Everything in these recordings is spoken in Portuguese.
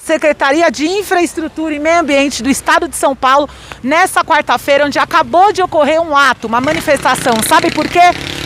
Secretaria de Infraestrutura e Meio Ambiente do Estado de São Paulo nessa quarta-feira, onde acabou de ocorrer um ato, uma manifestação. Sabe por quê?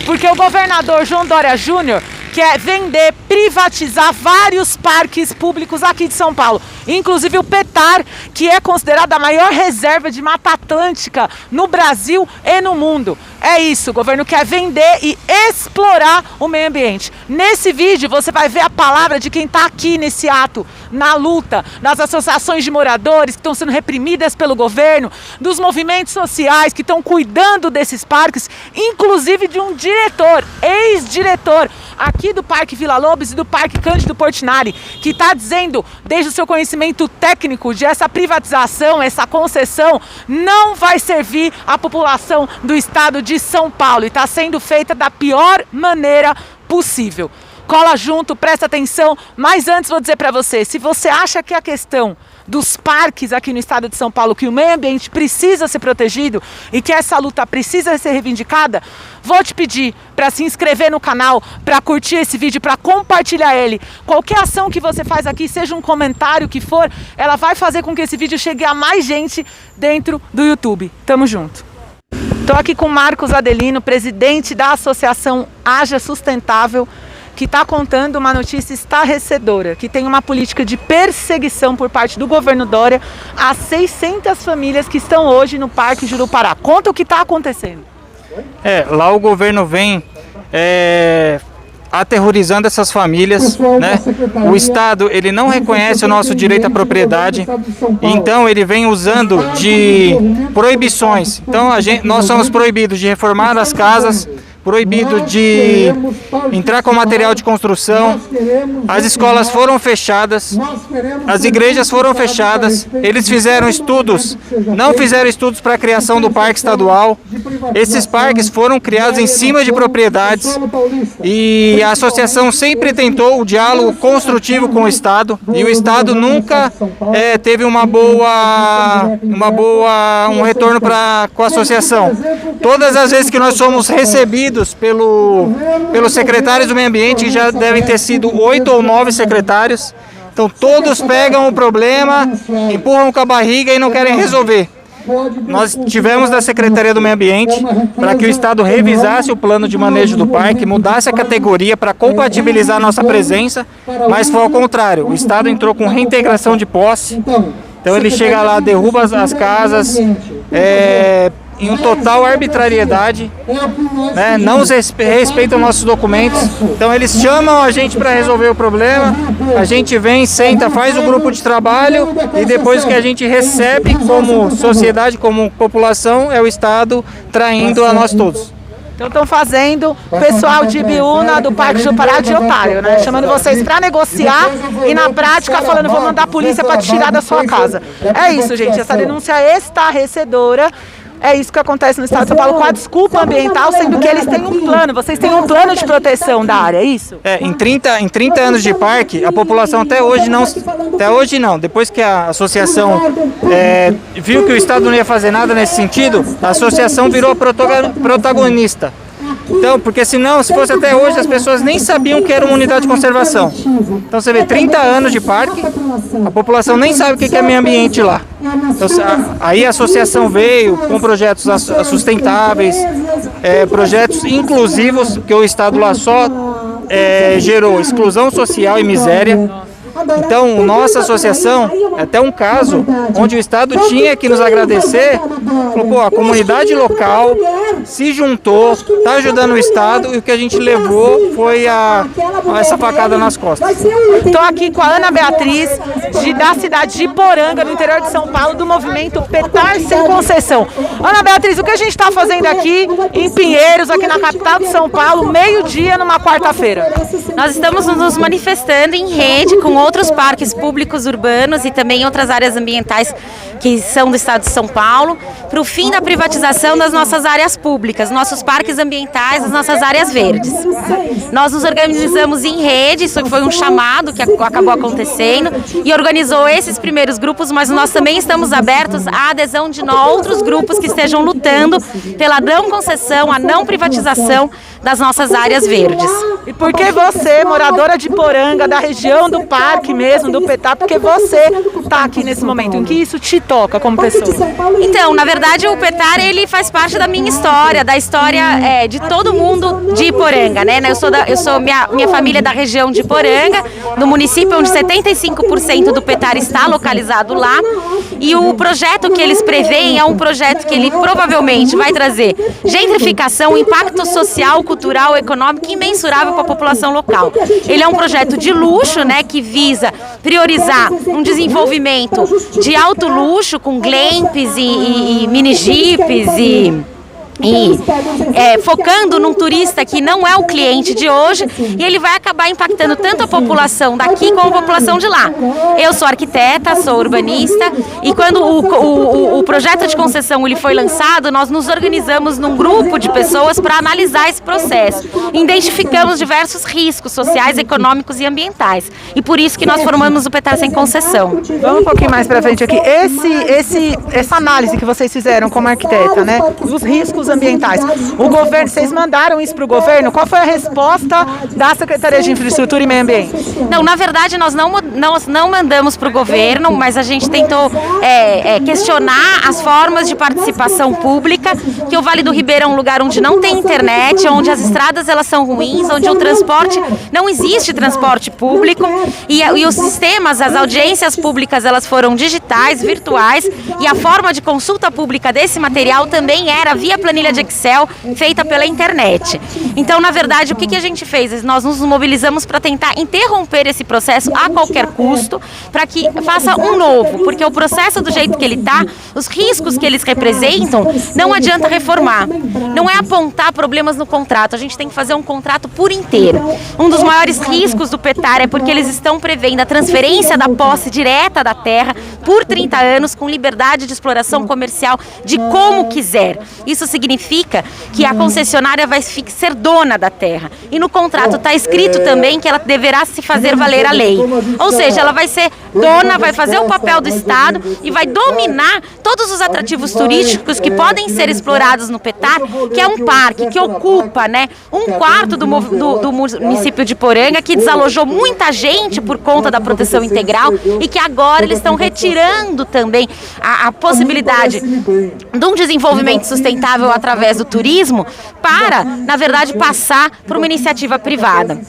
Porque o governador João Dória Júnior quer vender, privatizar vários parques públicos aqui de São Paulo. Inclusive o Petar, que é considerada a maior reserva de Mata Atlântica no Brasil e no mundo. É isso, o governo quer vender e explorar o meio ambiente. Nesse vídeo você vai ver a palavra de quem está aqui nesse ato, na luta, das associações de moradores que estão sendo reprimidas pelo governo, dos movimentos sociais que estão cuidando desses parques, inclusive de um diretor, ex-diretor, aqui do Parque Vila Lobos e do Parque Cândido Portinari, que está dizendo, desde o seu conhecimento técnico, de essa privatização, essa concessão, não vai servir à população do estado de São Paulo e está sendo feita da pior maneira possível. Cola junto, presta atenção, mas antes vou dizer para você, se você acha que a questão dos parques aqui no estado de São Paulo, que o meio ambiente precisa ser protegido e que essa luta precisa ser reivindicada, vou te pedir para se inscrever no canal, para curtir esse vídeo, para compartilhar ele. Qualquer ação que você faz aqui, seja um comentário que for, ela vai fazer com que esse vídeo chegue a mais gente dentro do YouTube. Tamo junto. Estou aqui com Marcos Adelino, presidente da Associação Haja Sustentável, que está contando uma notícia estarrecedora, que tem uma política de perseguição por parte do governo Dória a 600 famílias que estão hoje no Parque Jurupará. Conta o que está acontecendo. Lá o governo vem aterrorizando essas famílias, né? O Estado, ele não reconhece o nosso direito à propriedade, então ele vem usando de proibições. Então nós somos proibidos de reformar as casas, proibido de entrar com material de construção, as escolas foram fechadas, as igrejas foram fechadas, eles fizeram estudos, não fizeram estudos para a criação do parque estadual, esses parques foram criados em cima de propriedades e a associação sempre tentou o diálogo construtivo com o Estado e o Estado nunca teve um retorno com a associação. Todas as vezes que nós somos recebidos pelos secretários do meio ambiente, que já devem ter sido 8 ou 9 secretários, então todos pegam o problema, empurram com a barriga e não querem resolver. Nós tivemos da Secretaria do Meio Ambiente para que o Estado revisasse o plano de manejo do parque, mudasse a categoria para compatibilizar a nossa presença, mas foi ao contrário, o Estado entrou com reintegração de posse, então ele chega lá, derruba as casas, em um total arbitrariedade, né? Não respeitam nossos documentos, então eles chamam a gente para resolver o problema, a gente vem, senta, faz o grupo de trabalho e depois o que a gente recebe como sociedade, como população, é o Estado traindo a nós todos. Então estão fazendo o pessoal de Ibiúna, do Parque Jurupará, de otário, né? Chamando vocês para negociar e na prática falando, vou mandar a polícia para te tirar da sua casa. É isso, gente, essa denúncia estarrecedora. É isso que acontece no estado de São Paulo com a desculpa ambiental, sendo que eles têm um plano, vocês têm um plano de proteção da área, é isso? Em 30 anos de parque, a população até hoje não, depois que a associação viu que o Estado não ia fazer nada nesse sentido, a associação virou protagonista. Então, porque senão, se fosse até hoje, as pessoas nem sabiam que era uma unidade de conservação. Então você vê 30 anos de parque, a população nem sabe o que é meio ambiente lá. Então, aí a associação veio com projetos sustentáveis, projetos inclusivos, que o Estado lá só gerou exclusão social e miséria. Então, nossa associação, até um caso onde o Estado tinha que nos agradecer, falou, pô, a comunidade local se juntou, está ajudando o Estado e o que a gente levou foi essa facada nas costas. Estou aqui com a Ana Beatriz, da cidade de Poranga, no interior de São Paulo, do movimento Petar Sem Concessão. Ana Beatriz, o que a gente está fazendo aqui em Pinheiros, aqui na capital de São Paulo, meio-dia numa quarta-feira? Nós estamos nos manifestando em rede com outros parques públicos urbanos e também outras áreas ambientais que são do estado de São Paulo, para o fim da privatização das nossas áreas públicas, nossos parques ambientais, as nossas áreas verdes. Nós nos organizamos em rede, isso foi um chamado que acabou acontecendo e organizou esses primeiros grupos, mas nós também estamos abertos à adesão de outros grupos que estejam lutando pela não concessão, a não privatização das nossas áreas verdes. E por que você, moradora de Poranga, da região do parque, parque mesmo, do PETAR, porque você está aqui nesse momento. Em que isso te toca como pessoa? Então, na verdade, o PETAR, ele faz parte da minha história, da história de todo mundo de Iporanga, né? Minha família é da região de Iporanga, no município onde 75% do PETAR está localizado lá. E o projeto que eles preveem é um projeto que ele provavelmente vai trazer gentrificação, impacto social, cultural, econômico imensurável para a população local. Ele é um projeto de luxo, né, que visa priorizar um desenvolvimento de alto luxo com glamps e mini jeeps focando num turista que não é o cliente de hoje, e ele vai acabar impactando tanto a população daqui como a população de lá. Eu sou arquiteta, sou urbanista, e quando o projeto de concessão ele foi lançado, nós nos organizamos num grupo de pessoas para analisar esse processo. Identificamos diversos riscos sociais, econômicos e ambientais, e por isso que nós formamos o PETAR sem concessão. Vamos um pouquinho mais para frente aqui. Essa análise que vocês fizeram como arquiteta, né, dos riscos ambientais. O governo, vocês mandaram isso para o governo? Qual foi a resposta da Secretaria de Infraestrutura e Meio Ambiente? Não, na verdade nós não mandamos para o governo, mas a gente tentou questionar as formas de participação pública, que o Vale do Ribeira é um lugar onde não tem internet, onde as estradas elas são ruins, onde o transporte, não existe transporte público, e os sistemas, as audiências públicas, elas foram digitais, virtuais, e a forma de consulta pública desse material também era via planilha de Excel feita pela internet. Então, na verdade, o que a gente fez? Nós nos mobilizamos para tentar interromper esse processo a qualquer custo, para que faça um novo, porque o processo do jeito que ele está, os riscos que eles representam, não adianta reformar. Não é apontar problemas no contrato, a gente tem que fazer um contrato por inteiro. Um dos maiores riscos do PETAR é porque eles estão prevendo a transferência da posse direta da terra por 30 anos, com liberdade de exploração comercial de como quiser. Isso significa que a concessionária vai ser dona da terra. E no contrato está escrito também que ela deverá se fazer valer a lei. Ou seja, ela vai ser dona, vai fazer o papel do Estado e vai dominar todos os atrativos turísticos que podem ser explorados no PETAR, que é um parque que ocupa, né, 1/4 do município de Iporanga, que desalojou muita gente por conta da proteção integral, e que agora eles estão retirando também a possibilidade de um desenvolvimento sustentável através do turismo para, na verdade, passar por uma iniciativa privada.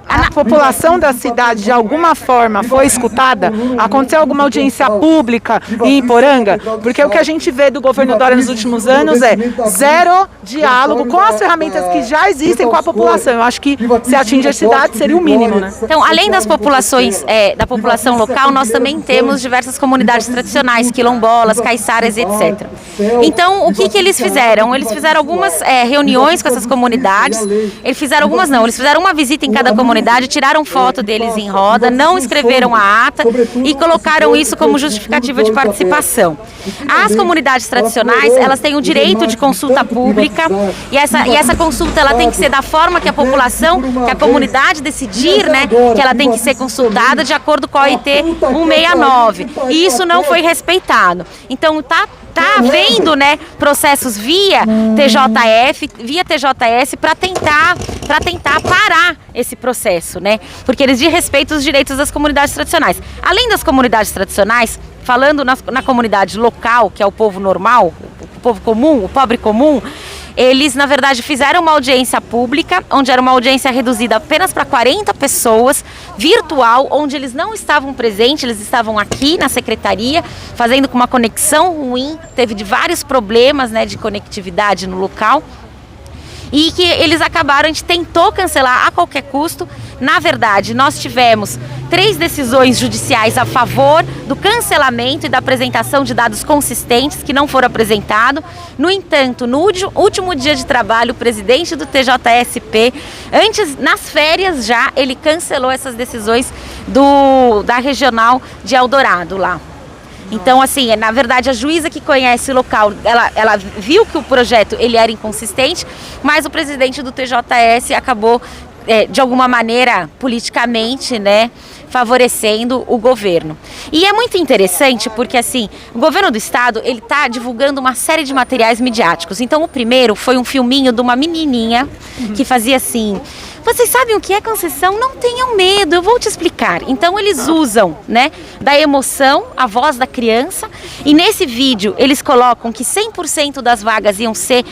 A população da cidade, de alguma forma, foi escutada? Aconteceu alguma audiência pública em Iporanga? Porque o que a gente vê do governo Dória nos últimos anos é zero diálogo com as ferramentas que já existem com a população. Eu acho que se atinge a cidade seria o mínimo, né? Então, além das populações, da população local, nós também temos diversas comunidades tradicionais, quilombolas, caiçaras, etc. Então, o que eles fizeram? Eles fizeram algumas reuniões com essas comunidades, eles fizeram uma visita em cada comunidade, tiraram foto deles em roda, não escreveram a ata e colocaram isso como justificativa de participação. As comunidades tradicionais, elas têm o direito de consulta pública, e essa consulta ela tem que ser da forma que a população, que a comunidade decidir, né, que ela tem que ser consultada de acordo com a OIT 169. E isso não foi respeitado. Então, tá havendo, né, processos via TJS para tentar parar esse processo, né? Porque eles desrespeitam os direitos das comunidades tradicionais. Além das comunidades tradicionais, falando na comunidade local, que é o povo normal, o povo comum, o pobre comum, eles, na verdade, fizeram uma audiência pública, onde era uma audiência reduzida apenas para 40 pessoas, virtual, onde eles não estavam presentes, eles estavam aqui na secretaria, fazendo com uma conexão ruim, teve vários problemas, né, de conectividade no local. E que eles acabaram, a gente tentou cancelar a qualquer custo. Na verdade, nós tivemos 3 decisões judiciais a favor do cancelamento e da apresentação de dados consistentes que não foram apresentados. No entanto, no último dia de trabalho, o presidente do TJSP, nas férias já, ele cancelou essas decisões da regional de Eldorado lá. Então, assim, na verdade, a juíza que conhece o local, ela viu que o projeto ele era inconsistente, mas o presidente do TJS acabou, de alguma maneira, politicamente, né, favorecendo o governo. E é muito interessante porque, assim, o governo do estado, ele está divulgando uma série de materiais midiáticos. Então, o primeiro foi um filminho de uma menininha que fazia assim: Vocês sabem o que é concessão? Não tenham medo, eu vou te explicar. Então eles usam, né, da emoção, a voz da criança, e nesse vídeo eles colocam que 100% das vagas iam ser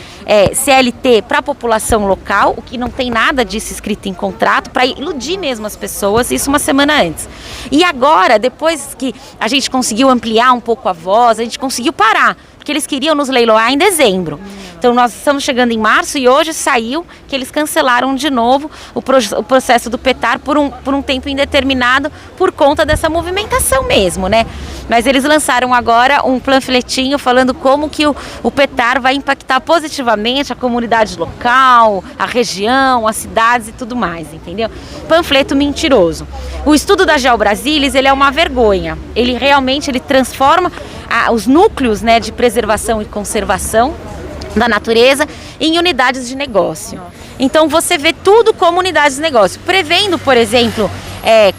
CLT para a população local, o que não tem nada disso escrito em contrato, para iludir mesmo as pessoas, isso uma semana antes. E agora, depois que a gente conseguiu ampliar um pouco a voz, a gente conseguiu parar, porque eles queriam nos leiloar em dezembro. Então nós estamos chegando em março e hoje saiu que eles cancelaram de novo o processo do PETAR por um tempo indeterminado por conta dessa movimentação mesmo, né? Mas eles lançaram agora um panfletinho falando como que o PETAR vai impactar positivamente a comunidade local, a região, as cidades e tudo mais, entendeu? Panfleto mentiroso. O estudo da GeoBrasília, ele é uma vergonha. Ele realmente transforma os núcleos, né, de preservação e conservação da natureza em unidades de negócio. Então você vê tudo como unidades de negócio, prevendo, por exemplo,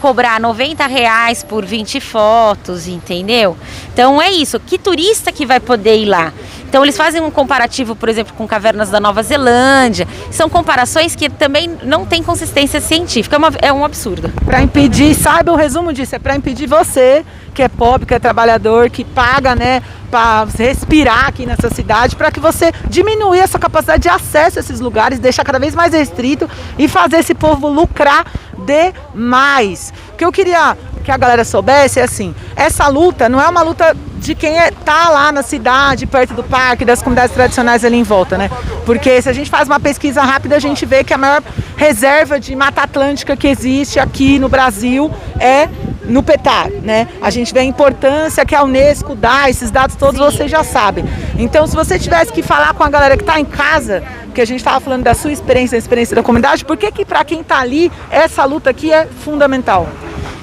cobrar R$90 por 20 fotos, entendeu? Então é isso, que turista que vai poder ir lá? Então eles fazem um comparativo, por exemplo, com cavernas da Nova Zelândia. São comparações que também não têm consistência científica, é um absurdo. Para impedir, saiba o resumo disso, é para impedir você, que é pobre, que é trabalhador, que paga, né, para respirar aqui nessa cidade, para que você diminua essa capacidade de acesso a esses lugares, deixar cada vez mais restrito e fazer esse povo lucrar demais. O que eu queria que a galera soubesse é assim, essa luta não é uma luta de quem tá lá na cidade, perto do parque, das comunidades tradicionais ali em volta, né? Porque se a gente faz uma pesquisa rápida, a gente vê que a maior reserva de Mata Atlântica que existe aqui no Brasil é no PETAR, né? A gente vê a importância que a Unesco dá, esses dados todos vocês já sabem. Então, se você tivesse que falar com a galera que está em casa, porque a gente estava falando da sua experiência, da experiência da comunidade, por que para quem está ali, essa luta aqui é fundamental?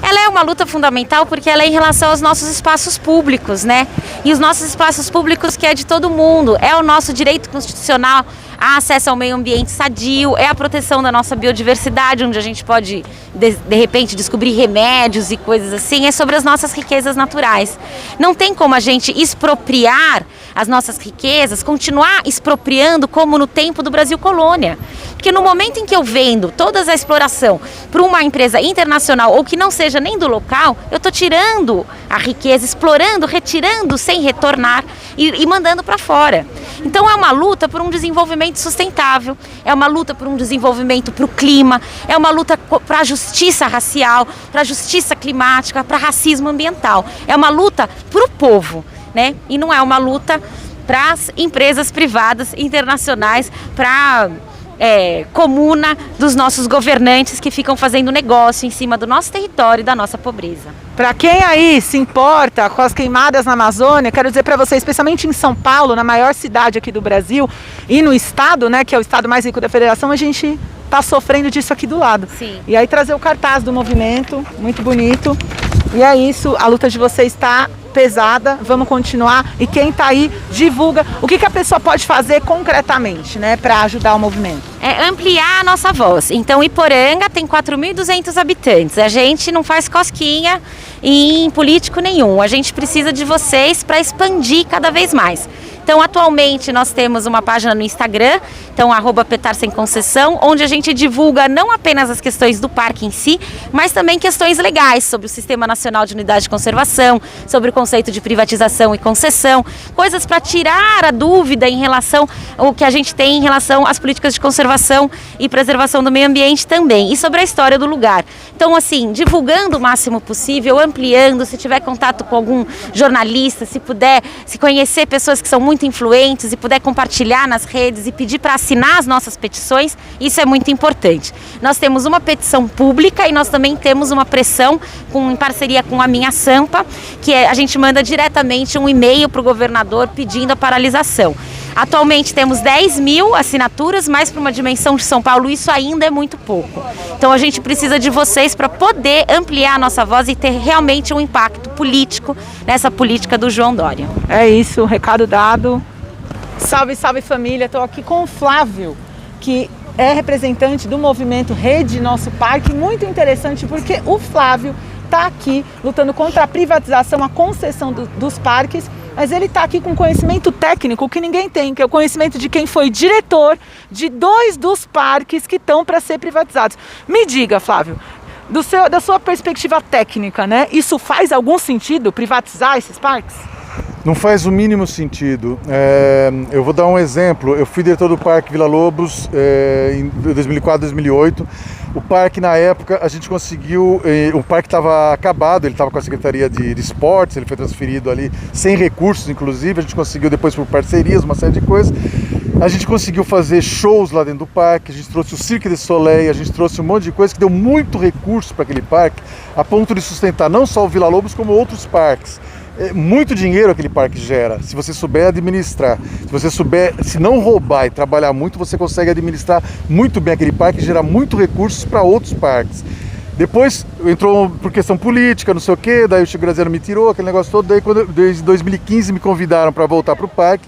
Ela é uma luta fundamental porque ela é em relação aos nossos espaços públicos, né? E os nossos espaços públicos que é de todo mundo, é o nosso direito constitucional a acesso ao meio ambiente sadio, é a proteção da nossa biodiversidade, onde a gente pode, de repente, descobrir remédios e coisas assim, é sobre as nossas riquezas naturais. Não tem como a gente expropriar as nossas riquezas, continuar expropriando como no tempo do Brasil colônia. Porque no momento em que eu vendo toda a exploração para uma empresa internacional ou que não seja nem do local, eu estou tirando a riqueza, explorando, retirando sem retornar e mandando para fora. Então é uma luta por um desenvolvimento sustentável, é uma luta por um desenvolvimento para o clima, é uma luta para a justiça racial, para a justiça climática, para racismo ambiental. É uma luta para o povo, né? E não é uma luta para as empresas privadas internacionais, para comuna dos nossos governantes que ficam fazendo negócio em cima do nosso território e da nossa pobreza. Para quem aí se importa com as queimadas na Amazônia, quero dizer para vocês, especialmente em São Paulo, na maior cidade aqui do Brasil, e no estado, né, que é o estado mais rico da federação, a gente está sofrendo disso aqui do lado. Sim. E aí trazer o cartaz do movimento, muito bonito. E é isso, a luta de vocês está pesada, vamos continuar. E quem está aí, divulga. O que a pessoa pode fazer concretamente, né, para ajudar o movimento? É ampliar a nossa voz. Então, Iporanga tem 4.200 habitantes. A gente não faz cosquinha em político nenhum. A gente precisa de vocês para expandir cada vez mais. Então, atualmente, nós temos uma página no Instagram, então, @PetarSemConcessão, onde a gente divulga não apenas as questões do parque em si, mas também questões legais sobre o Sistema Nacional de Unidade de Conservação, sobre o conceito de privatização e concessão, coisas para tirar a dúvida em relação ao que a gente tem em relação às políticas de conservação e preservação do meio ambiente também, e sobre a história do lugar. Então, assim, divulgando o máximo possível, ampliando, se tiver contato com algum jornalista, se puder, se conhecer pessoas que são muito influentes e puder compartilhar nas redes e pedir para assinar as nossas petições, isso é muito importante. Nós temos uma petição pública e nós também temos uma pressão em parceria com a Minha Sampa, que a gente manda diretamente um e-mail para o governador pedindo a paralisação. Atualmente temos 10.000 assinaturas, mas para uma dimensão de São Paulo isso ainda é muito pouco. Então a gente precisa de vocês para poder ampliar a nossa voz e ter realmente um impacto político nessa política do João Dória. É isso, recado dado. Salve, salve família, estou aqui com o Flávio, que é representante do movimento Rede Nosso Parque, muito interessante porque o Flávio está aqui lutando contra a privatização, a concessão dos parques, mas ele está aqui com conhecimento técnico que ninguém tem, que é o conhecimento de quem foi diretor de 2 dos parques que estão para ser privatizados. Me diga, Flávio, da sua perspectiva técnica, né? Isso faz algum sentido, privatizar esses parques? Não faz o mínimo sentido. Eu vou dar um exemplo. Eu fui diretor do Parque Vila Lobos em 2004, 2008. O parque, na época, a gente conseguiu... O parque estava acabado, ele estava com a Secretaria de Esportes, ele foi transferido ali sem recursos, inclusive. A gente conseguiu depois por parcerias, uma série de coisas. A gente conseguiu fazer shows lá dentro do parque, a gente trouxe o Cirque du Soleil, a gente trouxe um monte de coisa que deu muito recurso para aquele parque, a ponto de sustentar não só o Vila Lobos, como outros parques. Muito dinheiro aquele parque gera, se você souber administrar. Se você souber, se não roubar e trabalhar muito, você consegue administrar muito bem aquele parque e gerar muito recursos para outros parques. Depois entrou por questão política, não sei o quê, daí o Chico Graziano me tirou, aquele negócio todo, daí desde 2015 me convidaram para voltar para o parque.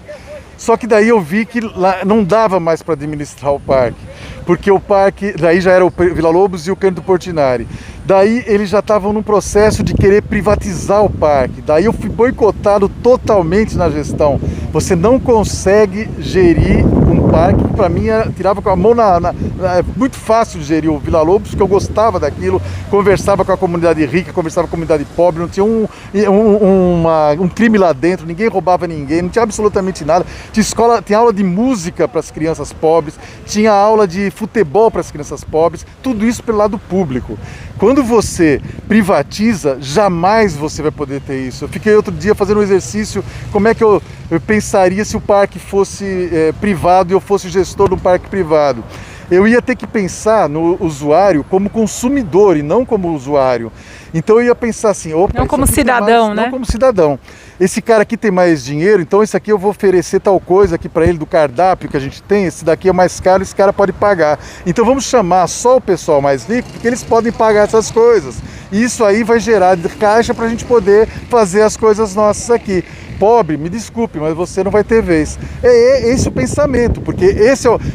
Só que daí eu vi que lá não dava mais para administrar o parque, porque o parque, daí já era o Vila Lobos e o Cândido Portinari. Daí eles já estavam num processo de querer privatizar o parque. Daí eu fui boicotado totalmente na gestão. Você não consegue gerir um parque que para mim tirava com a mão é muito fácil de gerir o Vila Lobos, porque eu gostava daquilo, conversava com a comunidade rica, conversava com a comunidade pobre, não tinha um crime lá dentro, ninguém roubava ninguém, não tinha absolutamente nada. Tinha escola, tinha aula de música para as crianças pobres, tinha aula de futebol para as crianças pobres, tudo isso pelo lado público. Quando você privatiza, jamais você vai poder ter isso. Eu fiquei outro dia fazendo um exercício, como é que eu pensaria se o parque fosse privado e eu fosse gestor de um parque privado. Eu ia ter que pensar no usuário como consumidor e não como usuário. Então eu ia pensar assim... Opa, não como cidadão, né? Não como cidadão. Esse cara aqui tem mais dinheiro, então esse aqui eu vou oferecer tal coisa aqui para ele do cardápio que a gente tem, esse daqui é mais caro, esse cara pode pagar. Então vamos chamar só o pessoal mais rico, porque eles podem pagar essas coisas. E isso aí vai gerar caixa para a gente poder fazer as coisas nossas aqui. Pobre, me desculpe, mas você não vai ter vez. É esse o pensamento, porque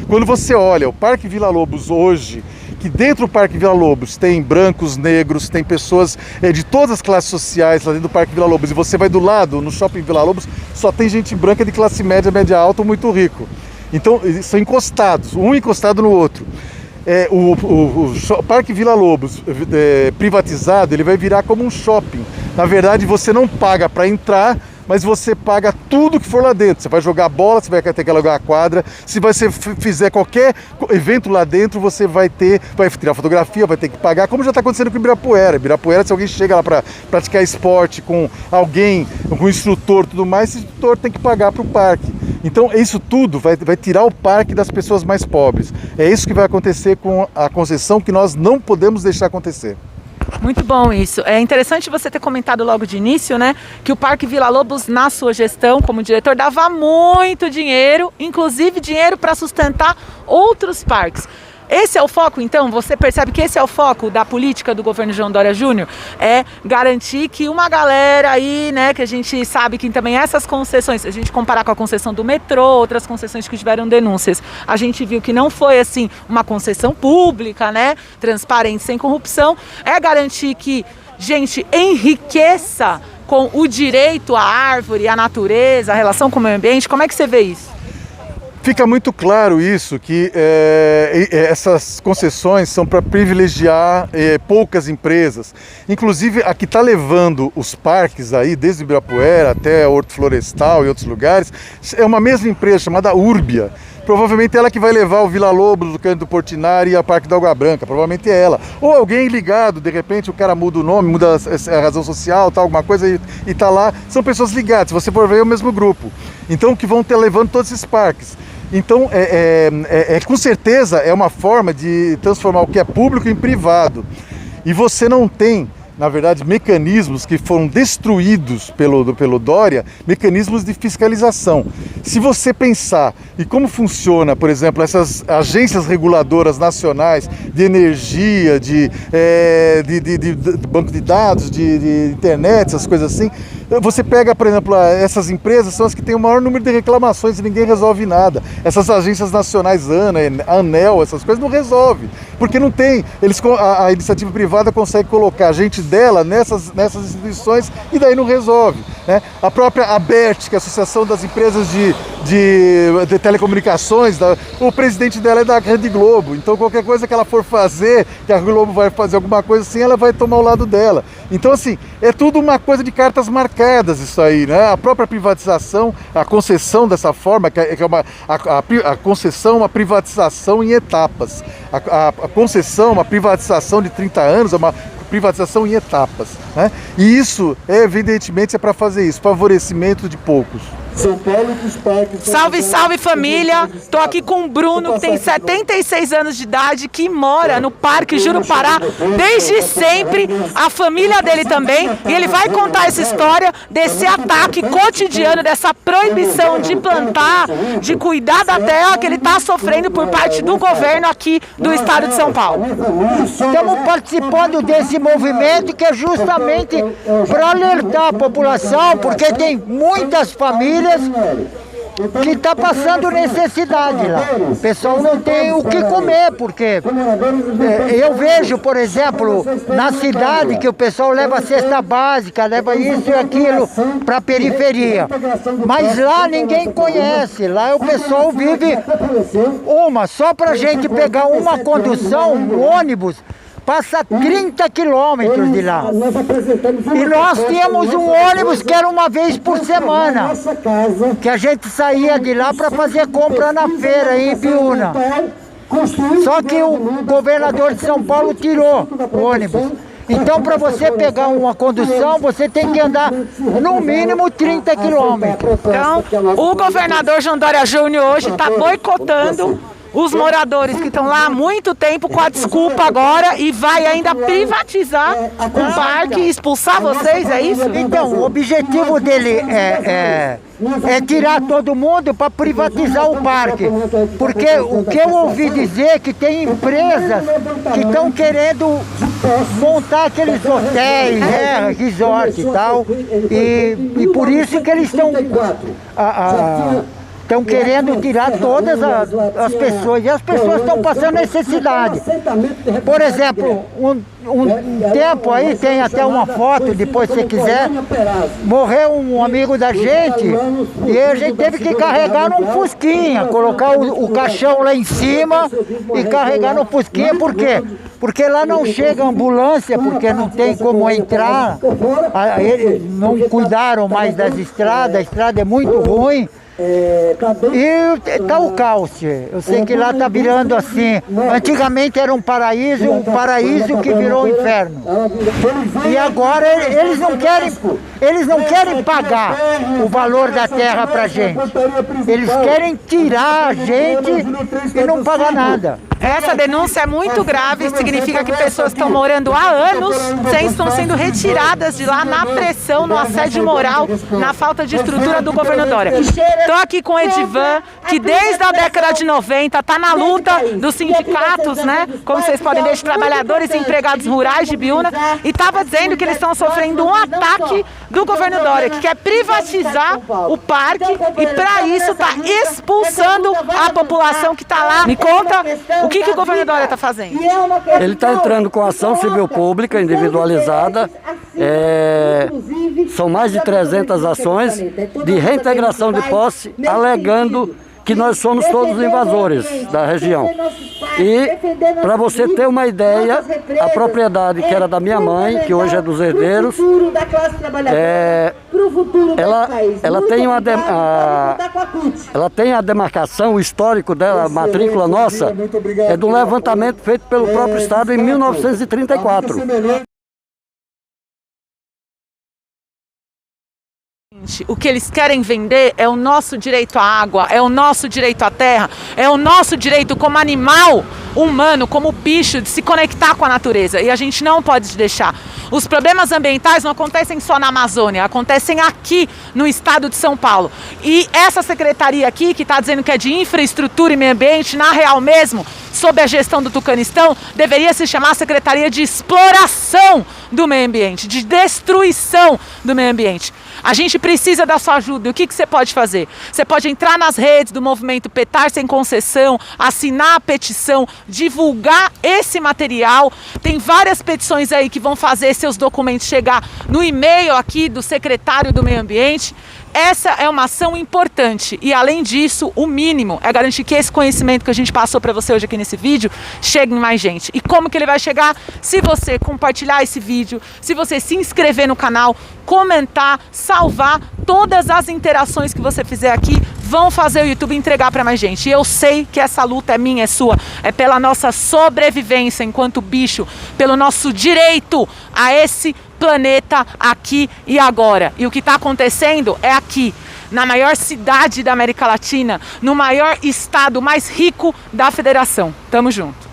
quando você olha o Parque Vila Lobos hoje, que dentro do Parque Vila Lobos tem brancos, negros, tem pessoas de todas as classes sociais lá dentro do Parque Vila Lobos, e você vai do lado, no Shopping Vila Lobos, só tem gente branca de classe média, média alta ou muito rico. Então, são encostados, um encostado no outro. O Parque Vila Lobos privatizado, ele vai virar como um shopping. Na verdade, você não paga para entrar, mas você paga tudo que for lá dentro. Você vai jogar bola, você vai ter que alugar a quadra. Se você fizer qualquer evento lá dentro, você vai tirar fotografia, vai ter que pagar, como já está acontecendo com o Ibirapuera. Ibirapuera, se alguém chega lá para praticar esporte com alguém, com um instrutor e tudo mais, esse instrutor tem que pagar para o parque. Então isso tudo vai tirar o parque das pessoas mais pobres. É isso que vai acontecer com a concessão, que nós não podemos deixar acontecer. Muito bom isso. É interessante você ter comentado logo de início, né, que o Parque Vila Lobos, na sua gestão como diretor, dava muito dinheiro, inclusive dinheiro para sustentar outros parques. Esse é o foco, então? Você percebe que esse é o foco da política do governo João Dória Júnior? É garantir que uma galera aí, né, que a gente sabe que também essas concessões, a gente comparar com a concessão do metrô, outras concessões que tiveram denúncias, a gente viu que não foi, assim, uma concessão pública, né, transparente, sem corrupção, é garantir que gente enriqueça com o direito à árvore, à natureza, à relação com o meio ambiente. Como é que você vê isso? Fica muito claro isso, que essas concessões são para privilegiar poucas empresas. Inclusive, a que está levando os parques aí, desde Ibirapuera até Horto Florestal e outros lugares, é uma mesma empresa chamada Urbia. Provavelmente ela que vai levar o Vila Lobos, o Cândido Portinari e a Parque da Água Branca, provavelmente é ela. Ou alguém ligado, de repente o cara muda o nome, muda a razão social, tal, alguma coisa e está lá. São pessoas ligadas, se você for ver é o mesmo grupo. Então que vão ter levando todos esses parques. Então, com certeza é uma forma de transformar o que é público em privado. E você não tem, na verdade, mecanismos que foram destruídos pelo Dória, mecanismos de fiscalização. Se você pensar em como funciona, por exemplo, essas agências reguladoras nacionais de energia, de banco de dados, de internet, essas coisas assim, Você pega, por exemplo, essas empresas são as que têm o maior número de reclamações e ninguém resolve nada. Essas agências nacionais, ANA, ANEEL, essas coisas não resolvem, porque não tem. A iniciativa privada consegue colocar gente dela nessas instituições e daí não resolve, né? A própria ABERT, que é a Associação das Empresas de Telecomunicações, o presidente dela é da Rede Globo, então qualquer coisa que ela for fazer, que a Globo vai fazer alguma coisa assim, ela vai tomar o lado dela. Então, assim, é tudo uma coisa de cartas marcadas isso aí, né? A própria privatização, a concessão dessa forma, que é a concessão é uma privatização em etapas. A concessão, uma privatização de 30 anos, é uma privatização em etapas, né? E isso, evidentemente, é para fazer isso, favorecimento de poucos. Salve, salve família! Tô aqui com o Bruno, que tem 76 anos de idade, que mora no Parque Jurupará desde sempre, a família dele também, e ele vai contar essa história desse ataque cotidiano, dessa proibição de plantar, de cuidar da terra que ele está sofrendo por parte do governo aqui do estado de São Paulo. Estamos participando desse movimento que é justamente para alertar a população, porque tem muitas famílias que está passando necessidade lá. O pessoal não tem o que comer, porque eu vejo, por exemplo, na cidade que o pessoal leva cesta básica, leva isso e aquilo para a periferia. Mas lá ninguém conhece, lá o pessoal vive só para a gente pegar uma condução, um ônibus, passa 30 quilômetros de lá. E nós tínhamos um ônibus que era uma vez por semana, que a gente saía de lá para fazer compra na feira em Ibiúna. Só que o governador de São Paulo tirou o ônibus. Então, para você pegar uma condução, você tem que andar no mínimo 30 quilômetros. Então, o governador João Dória Júnior hoje está boicotando os moradores que estão lá há muito tempo com a desculpa agora e vai ainda privatizar o parque e expulsar vocês, é isso? Então, o objetivo dele é tirar todo mundo para privatizar o parque. Porque o que eu ouvi dizer é que tem empresas que estão querendo montar aqueles hotéis, resort e tal, e por isso que eles estão querendo tirar todas as pessoas, e as pessoas estão passando necessidade. Por exemplo, um tempo aí, tem até uma foto, depois se quiser, morreu um amigo da gente, e a gente teve que carregar num fusquinha, colocar o caixão lá em cima e carregar no fusquinha. Por quê? Porque lá não chega ambulância, porque não tem como entrar, eles não cuidaram mais das estradas, a estrada é muito ruim. E tá o caos. Eu sei que lá tá virando assim. Antigamente era um paraíso que virou um inferno. E agora eles não querem pagar o valor da terra pra gente. Eles querem tirar a gente e não pagar nada. Essa denúncia é muito grave, significa que pessoas estão morando há anos, estão sendo retiradas de lá na pressão, no assédio moral, na falta de estrutura do governo Dória. Estou aqui com o Edivan, que desde a década de 90 está na luta dos sindicatos, né? Como vocês podem ver, de trabalhadores e empregados rurais de Ibiúna, e estava dizendo que eles estão sofrendo um ataque do governo Dória, que quer privatizar o parque e para isso está expulsando a população que está lá. Me conta o que o governo Dória está fazendo. Ele está entrando com ação civil pública individualizada. São mais de 300 ações de reintegração de posse, alegando que nós somos todos invasores da região. E, para você ter uma ideia, a propriedade que era da minha mãe, que hoje é dos herdeiros, ela tem a demarcação, o histórico dela, a matrícula nossa, é de um levantamento feito pelo próprio Estado em 1934. O que eles querem vender é o nosso direito à água, é o nosso direito à terra, é o nosso direito como animal humano, como bicho, de se conectar com a natureza. E a gente não pode deixar. Os problemas ambientais não acontecem só na Amazônia, acontecem aqui no estado de São Paulo. E essa secretaria aqui, que está dizendo que é de infraestrutura e meio ambiente, na real mesmo, sob a gestão do Tucanistão, deveria se chamar Secretaria de Exploração do Meio Ambiente, de Destruição do Meio Ambiente. A gente precisa da sua ajuda. E o que você pode fazer? Você pode entrar nas redes do movimento Petar Sem Concessão, assinar a petição, divulgar esse material. Tem várias petições aí que vão fazer seus documentos chegar no e-mail aqui do secretário do Meio Ambiente. Essa é uma ação importante e, além disso, o mínimo é garantir que esse conhecimento que a gente passou para você hoje aqui nesse vídeo chegue em mais gente. E como que ele vai chegar? Se você compartilhar esse vídeo, se você se inscrever no canal, comentar, salvar, todas as interações que você fizer aqui vão fazer o YouTube entregar para mais gente. E eu sei que essa luta é minha, é sua, é pela nossa sobrevivência enquanto bicho, pelo nosso direito a esse planeta aqui e agora. E o que está acontecendo é aqui, na maior cidade da América Latina, no maior estado mais rico da federação. Tamo junto.